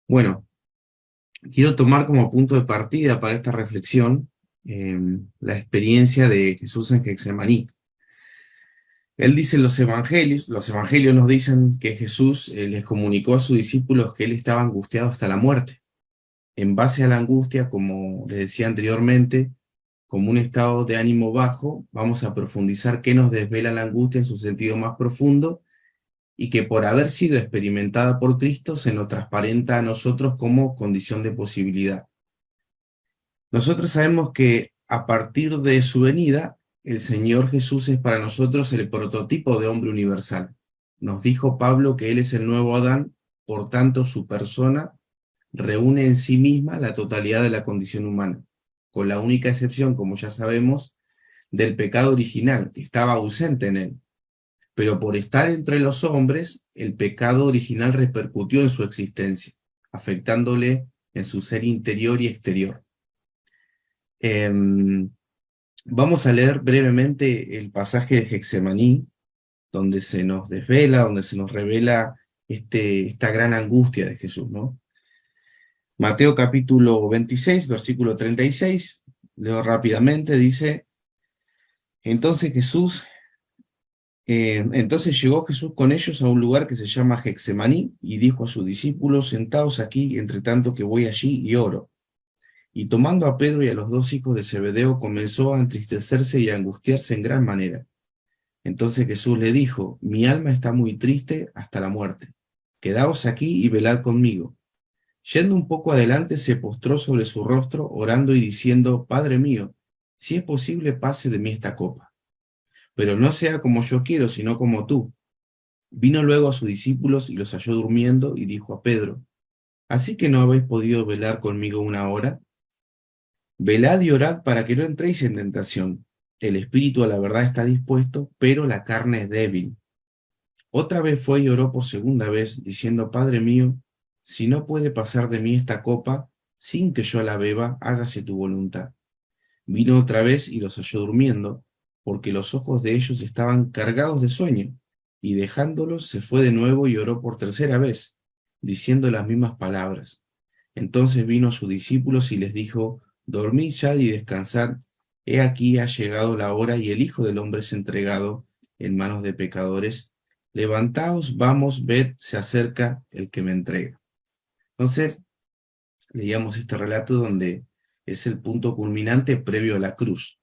Bueno, quiero tomar como punto de partida para esta reflexión la experiencia de Jesús en Getsemaní. Él dice en los evangelios nos dicen que Jesús les comunicó a sus discípulos que él estaba angustiado hasta la muerte. En base a la angustia, como les decía anteriormente, como un estado de ánimo bajo, vamos a profundizar qué nos desvela la angustia en su sentido más profundo y que por haber sido experimentada por Cristo se nos transparenta a nosotros como condición de posibilidad. Nosotros sabemos que a partir de su venida, el Señor Jesús es para nosotros el prototipo de hombre universal. Nos dijo Pablo que Él es el nuevo Adán, por tanto su persona reúne en sí misma la totalidad de la condición humana, con la única excepción, como ya sabemos, del pecado original, que estaba ausente en Él. Pero por estar entre los hombres, el pecado original repercutió en su existencia, afectándole en su ser interior y exterior. Em, Vamos a leer brevemente el pasaje de Getsemaní, donde se nos desvela, donde se nos revela esta gran angustia de Jesús, ¿no? Mateo capítulo 26, versículo 36, leo rápidamente, dice, entonces entonces llegó Jesús con ellos a un lugar que se llama Getsemaní y dijo a sus discípulos, sentaos aquí, entre tanto que voy allí y oro. Y tomando a Pedro y a los dos hijos de Zebedeo, comenzó a entristecerse y a angustiarse en gran manera. Entonces Jesús le dijo, mi alma está muy triste hasta la muerte. Quedaos aquí y velad conmigo. Yendo un poco adelante, se postró sobre su rostro, orando y diciendo, Padre mío, si es posible, pase de mí esta copa. Pero no sea como yo quiero, sino como tú. Vino luego a sus discípulos y los halló durmiendo y dijo a Pedro, ¿así que no habéis podido velar conmigo una hora? Velad y orad para que no entréis en tentación. El espíritu a la verdad está dispuesto, pero la carne es débil. Otra vez fue y oró por segunda vez, diciendo, Padre mío, si no puede pasar de mí esta copa, sin que yo la beba, hágase tu voluntad. Vino otra vez y los halló durmiendo, porque los ojos de ellos estaban cargados de sueño, y dejándolos se fue de nuevo y oró por tercera vez, diciendo las mismas palabras. Entonces vino a sus discípulos y les dijo, dormid ya y descansad, he aquí ha llegado la hora y el Hijo del Hombre es entregado en manos de pecadores. Levantaos, vamos, ved, se acerca el que me entrega. Entonces, leíamos este relato donde es el punto culminante previo a la cruz.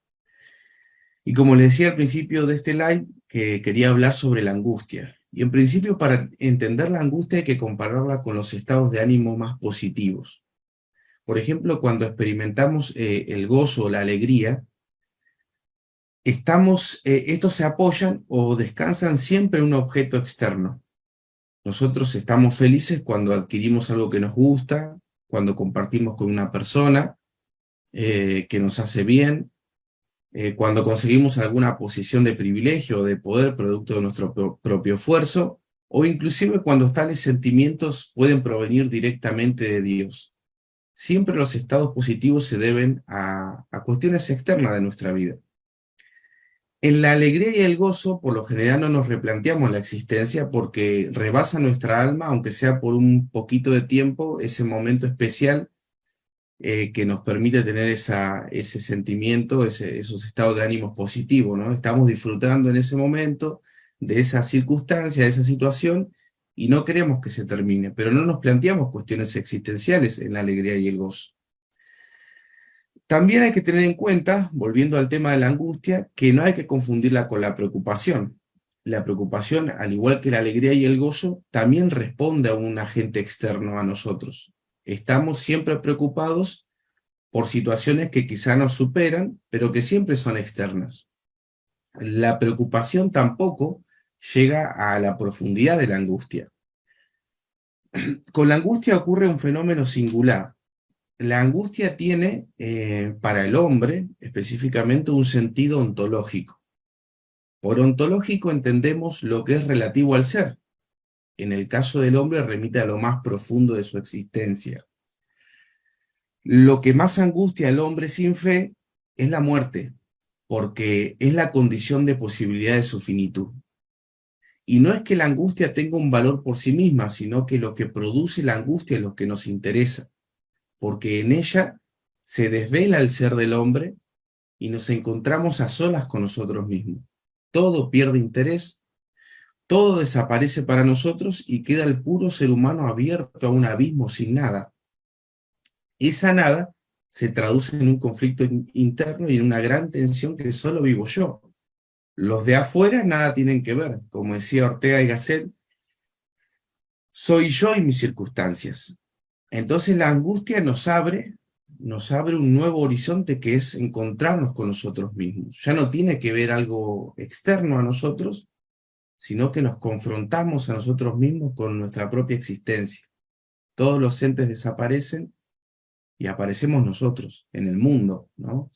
Y como le decía al principio de este live, que quería hablar sobre la angustia. Y en principio, para entender la angustia hay que compararla con los estados de ánimo más positivos. Por ejemplo, cuando experimentamos el gozo o la alegría, estos se apoyan o descansan siempre en un objeto externo. Nosotros estamos felices cuando adquirimos algo que nos gusta, cuando compartimos con una persona que nos hace bien, cuando conseguimos alguna posición de privilegio o de poder producto de nuestro propio esfuerzo, o inclusive cuando tales sentimientos pueden provenir directamente de Dios. Siempre los estados positivos se deben a cuestiones externas de nuestra vida. En la alegría y el gozo, por lo general no nos replanteamos la existencia porque rebasa nuestra alma, aunque sea por un poquito de tiempo, ese momento especial que nos permite tener ese sentimiento, esos estados de ánimo positivos, ¿no? Estamos disfrutando en ese momento de esa circunstancia, de esa situación, y no queremos que se termine, pero no nos planteamos cuestiones existenciales en la alegría y el gozo. También hay que tener en cuenta, volviendo al tema de la angustia, que no hay que confundirla con la preocupación. La preocupación, al igual que la alegría y el gozo, también responde a un agente externo a nosotros. Estamos siempre preocupados por situaciones que quizá nos superan, pero que siempre son externas. La preocupación tampoco llega a la profundidad de la angustia. Con la angustia ocurre un fenómeno singular. La angustia tiene, para el hombre, específicamente un sentido ontológico. Por ontológico entendemos lo que es relativo al ser. En el caso del hombre remite a lo más profundo de su existencia. Lo que más angustia al hombre sin fe es la muerte, porque es la condición de posibilidad de su finitud. Y no es que la angustia tenga un valor por sí misma, sino que lo que produce la angustia es lo que nos interesa, porque en ella se desvela el ser del hombre y nos encontramos a solas con nosotros mismos. Todo pierde interés, todo desaparece para nosotros y queda el puro ser humano abierto a un abismo sin nada. Esa nada se traduce en un conflicto interno y en una gran tensión que solo vivo yo. Los de afuera nada tienen que ver. Como decía Ortega y Gasset, soy yo y mis circunstancias. Entonces la angustia nos abre un nuevo horizonte que es encontrarnos con nosotros mismos. Ya no tiene que ver algo externo a nosotros, sino que nos confrontamos a nosotros mismos con nuestra propia existencia. Todos los entes desaparecen y aparecemos nosotros en el mundo, ¿no?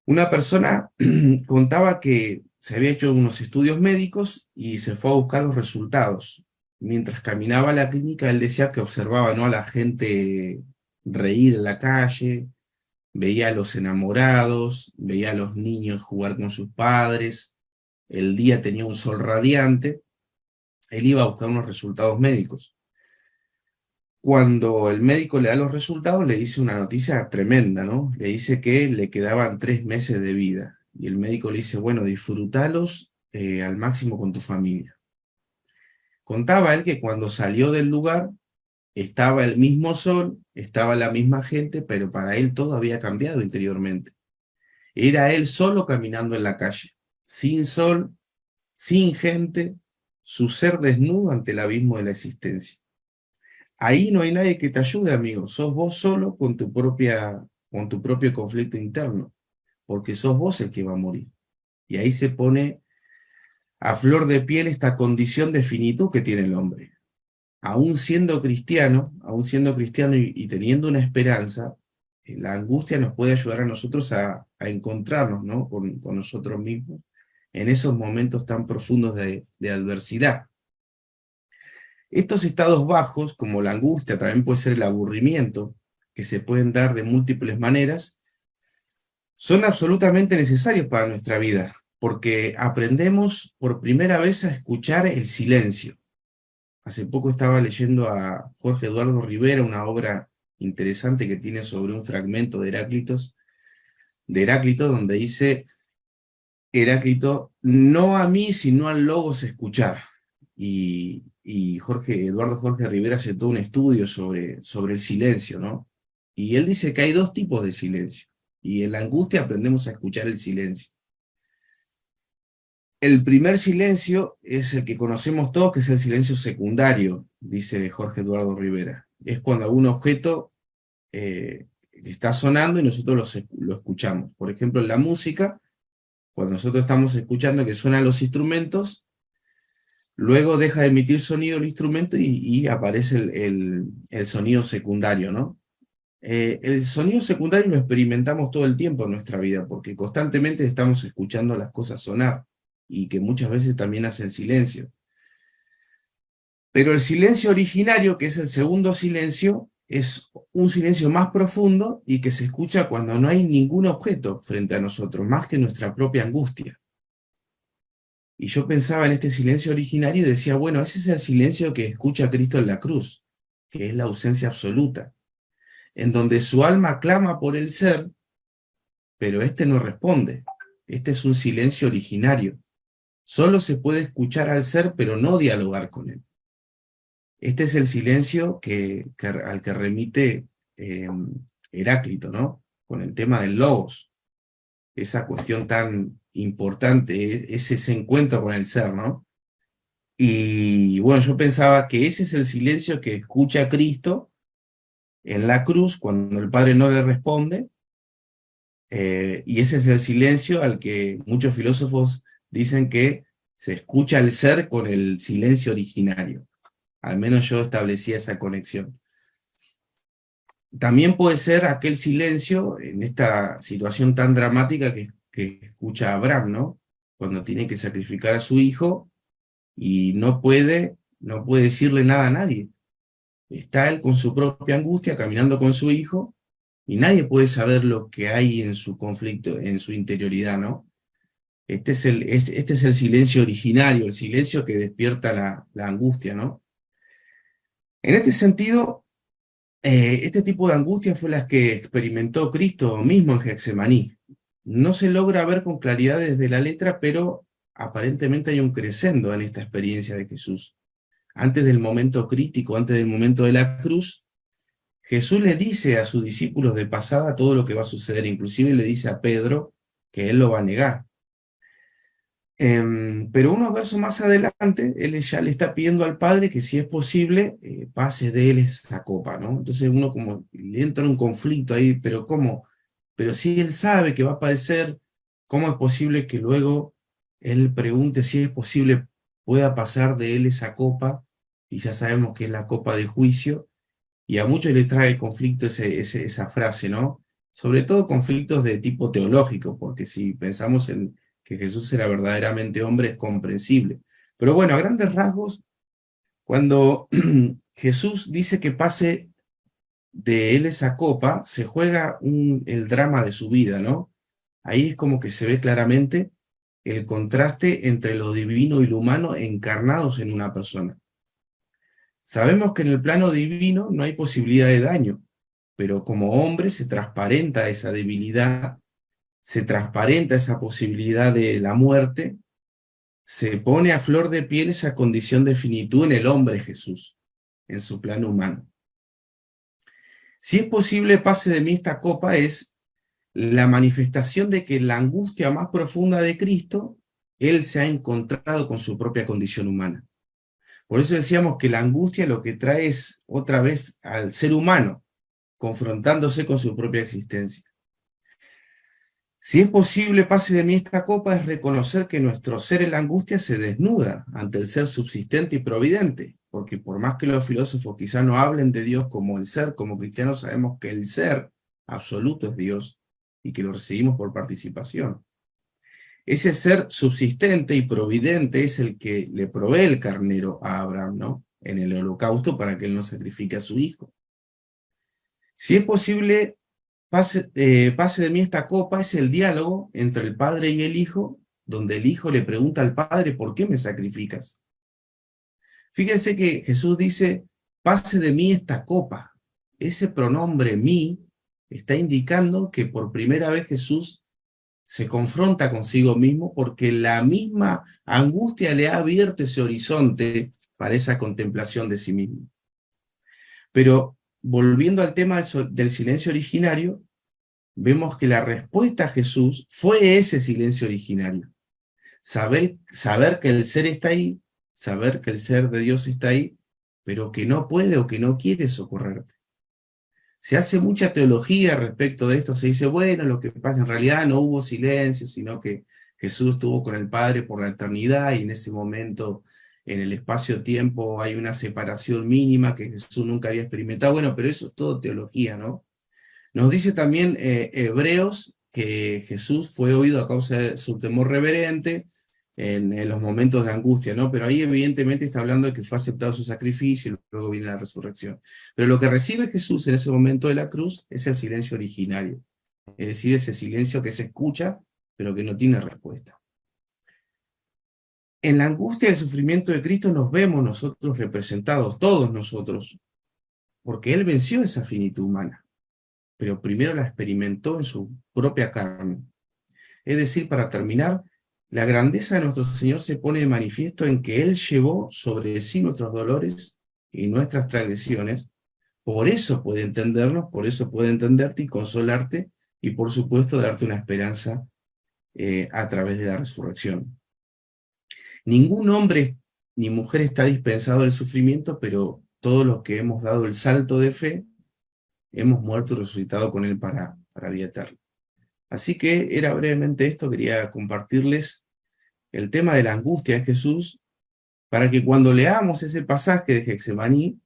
Una persona contaba que se había hecho unos estudios médicos y se fue a buscar los resultados. Mientras caminaba a la clínica, él decía que observaba, ¿no?, a la gente reír en la calle, veía a los enamorados, veía a los niños jugar con sus padres, el día tenía un sol radiante, él iba a buscar unos resultados médicos. Cuando el médico le da los resultados, le dice una noticia tremenda, ¿no? Le dice que le quedaban 3 meses de vida. Y el médico le dice, bueno, disfrútalos al máximo con tu familia. Contaba él que cuando salió del lugar, estaba el mismo sol, estaba la misma gente, pero para él todo había cambiado interiormente. Era él solo caminando en la calle, sin sol, sin gente, su ser desnudo ante el abismo de la existencia. Ahí no hay nadie que te ayude, amigo. Sos vos solo con tu propio conflicto interno, porque sos vos el que va a morir. Y ahí se pone a flor de piel esta condición de finitud que tiene el hombre. Aún siendo cristiano y teniendo una esperanza, la angustia nos puede ayudar a nosotros a encontrarnos, ¿no?, con nosotros mismos en esos momentos tan profundos de adversidad. Estos estados bajos, como la angustia, también puede ser el aburrimiento, que se pueden dar de múltiples maneras, son absolutamente necesarios para nuestra vida, porque aprendemos por primera vez a escuchar el silencio. Hace poco estaba leyendo a Jorge Eduardo Rivera, una obra interesante que tiene sobre un fragmento de Heráclito, donde dice Heráclito, no a mí, sino al logos escuchar. Y Eduardo Jorge Rivera hace todo un estudio sobre el silencio, ¿no? Y él dice que hay dos tipos de silencio, y en la angustia aprendemos a escuchar el silencio. El primer silencio es el que conocemos todos, que es el silencio secundario, dice Jorge Eduardo Rivera. Es cuando algún objeto está sonando y nosotros lo escuchamos. Por ejemplo, en la música, cuando nosotros estamos escuchando que suenan los instrumentos, luego deja de emitir sonido el instrumento y aparece el sonido secundario, ¿no? El sonido secundario lo experimentamos todo el tiempo en nuestra vida, porque constantemente estamos escuchando las cosas sonar, y que muchas veces también hacen silencio. Pero el silencio originario, que es el segundo silencio, es un silencio más profundo y que se escucha cuando no hay ningún objeto frente a nosotros, más que nuestra propia angustia. Y yo pensaba en este silencio originario y decía, bueno, ese es el silencio que escucha Cristo en la cruz, que es la ausencia absoluta, en donde su alma clama por el ser, pero éste no responde. Este es un silencio originario. Solo se puede escuchar al ser, pero no dialogar con él. Este es el silencio al que remite Heráclito, ¿no? Con el tema del logos, esa cuestión tan importante, es ese encuentro con el ser, ¿no? Y bueno, yo pensaba que ese es el silencio que escucha Cristo en la cruz cuando el Padre no le responde, y ese es el silencio al que muchos filósofos dicen que se escucha el ser con el silencio originario. Al menos yo establecía esa conexión. También puede ser aquel silencio en esta situación tan dramática que escucha Abraham, ¿no? Cuando tiene que sacrificar a su hijo y no puede decirle nada a nadie. Está él con su propia angustia, caminando con su hijo, y nadie puede saber lo que hay en su conflicto, en su interioridad, ¿no? Este es el silencio originario, el silencio que despierta la angustia, ¿no? En este sentido, este tipo de angustia fue la que experimentó Cristo mismo en Getsemaní. No se logra ver con claridad desde la letra, pero aparentemente hay un crescendo en esta experiencia de Jesús. Antes del momento crítico, antes del momento de la cruz, Jesús le dice a sus discípulos de pasada todo lo que va a suceder, inclusive le dice a Pedro que él lo va a negar. Pero unos versos más adelante, él ya le está pidiendo al Padre que si es posible, pase de él esa copa, ¿no? Entonces uno como le entra un conflicto ahí, pero ¿cómo? Pero si él sabe que va a padecer, ¿cómo es posible que luego él pregunte si es posible pueda pasar de él esa copa? Y ya sabemos que es la copa de juicio, y a muchos les trae conflicto esa frase, ¿no? Sobre todo conflictos de tipo teológico, porque si pensamos en que Jesús era verdaderamente hombre, es comprensible. Pero bueno, a grandes rasgos, cuando Jesús dice que pase de él esa copa, se juega el drama de su vida, ¿no? Ahí es como que se ve claramente el contraste entre lo divino y lo humano encarnados en una persona. Sabemos que en el plano divino no hay posibilidad de daño, pero como hombre se transparenta esa debilidad, se transparenta esa posibilidad de la muerte, se pone a flor de piel esa condición de finitud en el hombre Jesús, en su plano humano. Si es posible, pase de mí esta copa, es la manifestación de que en la angustia más profunda de Cristo, Él se ha encontrado con su propia condición humana. Por eso decíamos que la angustia lo que trae es otra vez al ser humano, confrontándose con su propia existencia. Si es posible, pase de mí esta copa, es reconocer que nuestro ser en la angustia se desnuda ante el ser subsistente y providente, porque por más que los filósofos quizá no hablen de Dios como el ser, como cristianos sabemos que el ser absoluto es Dios y que lo recibimos por participación. Ese ser subsistente y providente es el que le provee el carnero a Abraham, ¿no? En el holocausto para que él no sacrifique a su hijo. Si es posible, pase de mí esta copa, es el diálogo entre el padre y el hijo, donde el hijo le pregunta al padre, ¿por qué me sacrificas? Fíjense que Jesús dice, pase de mí esta copa. Ese pronombre mí está indicando que por primera vez Jesús se confronta consigo mismo porque la misma angustia le ha abierto ese horizonte para esa contemplación de sí mismo. Pero volviendo al tema del silencio originario, vemos que la respuesta a Jesús fue ese silencio originario. Saber que el ser está ahí, saber que el ser de Dios está ahí, pero que no puede o que no quiere socorrerte. Se hace mucha teología respecto de esto, se dice, bueno, lo que pasa en realidad no hubo silencio, sino que Jesús estuvo con el Padre por la eternidad y en ese momento, en el espacio-tiempo, hay una separación mínima que Jesús nunca había experimentado. Bueno, pero eso es todo teología, ¿no? Nos dice también Hebreos que Jesús fue oído a causa de su temor reverente en los momentos de angustia, ¿no? Pero ahí evidentemente está hablando de que fue aceptado su sacrificio y luego viene la resurrección. Pero lo que recibe Jesús en ese momento de la cruz es el silencio originario, es decir, ese silencio que se escucha, pero que no tiene respuesta. En la angustia y el sufrimiento de Cristo nos vemos nosotros representados, todos nosotros, porque Él venció esa finitud humana, pero primero la experimentó en su propia carne. Es decir, para terminar, la grandeza de nuestro Señor se pone de manifiesto en que Él llevó sobre sí nuestros dolores y nuestras transgresiones. Por eso puede entendernos, por eso puede entenderte y consolarte, y por supuesto darte una esperanza a través de la resurrección. Ningún hombre ni mujer está dispensado del sufrimiento, pero todos los que hemos dado el salto de fe, hemos muerto y resucitado con Él para vida eterna. Así que era brevemente esto, quería compartirles el tema de la angustia de Jesús, para que cuando leamos ese pasaje de Getsemaní,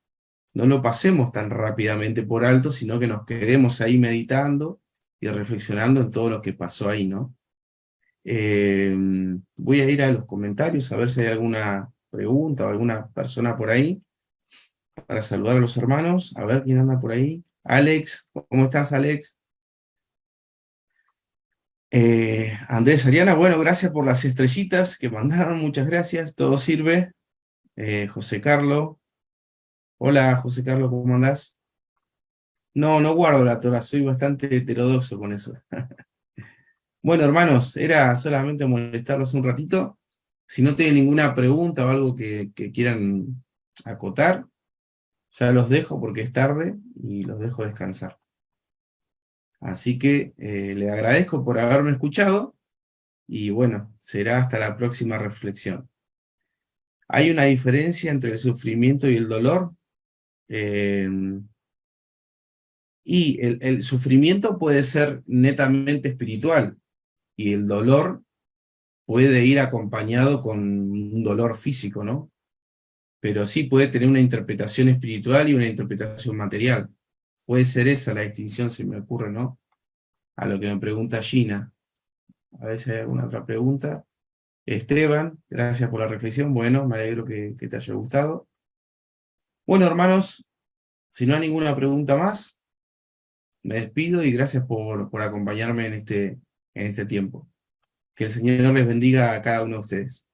no lo pasemos tan rápidamente por alto, sino que nos quedemos ahí meditando y reflexionando en todo lo que pasó ahí, ¿no? Voy a ir a los comentarios a ver si hay alguna pregunta o alguna persona por ahí, para saludar a los hermanos, a ver quién anda por ahí. Alex, ¿cómo estás, Alex? Andrés, Ariana, bueno, gracias por las estrellitas que mandaron, muchas gracias, todo sirve. José Carlos, hola José Carlos, ¿cómo andás? No, no guardo la Torah, soy bastante heterodoxo con eso. Bueno, hermanos, era solamente molestarlos un ratito. Si no tienen ninguna pregunta o algo que quieran acotar, ya los dejo porque es tarde y los dejo descansar. Así que le agradezco por haberme escuchado y bueno, será hasta la próxima reflexión. ¿Hay una diferencia entre el sufrimiento y el dolor? Eh, y el sufrimiento puede ser netamente espiritual y el dolor puede ir acompañado con un dolor físico, ¿no? Pero sí puede tener una interpretación espiritual y una interpretación material. Puede ser esa la distinción, se me ocurre, ¿no? A lo que me pregunta Gina. A ver si hay alguna otra pregunta. Esteban, gracias por la reflexión. Bueno, me alegro que te haya gustado. Bueno, hermanos, si no hay ninguna pregunta más, me despido y gracias por acompañarme en este tiempo. Que el Señor les bendiga a cada uno de ustedes.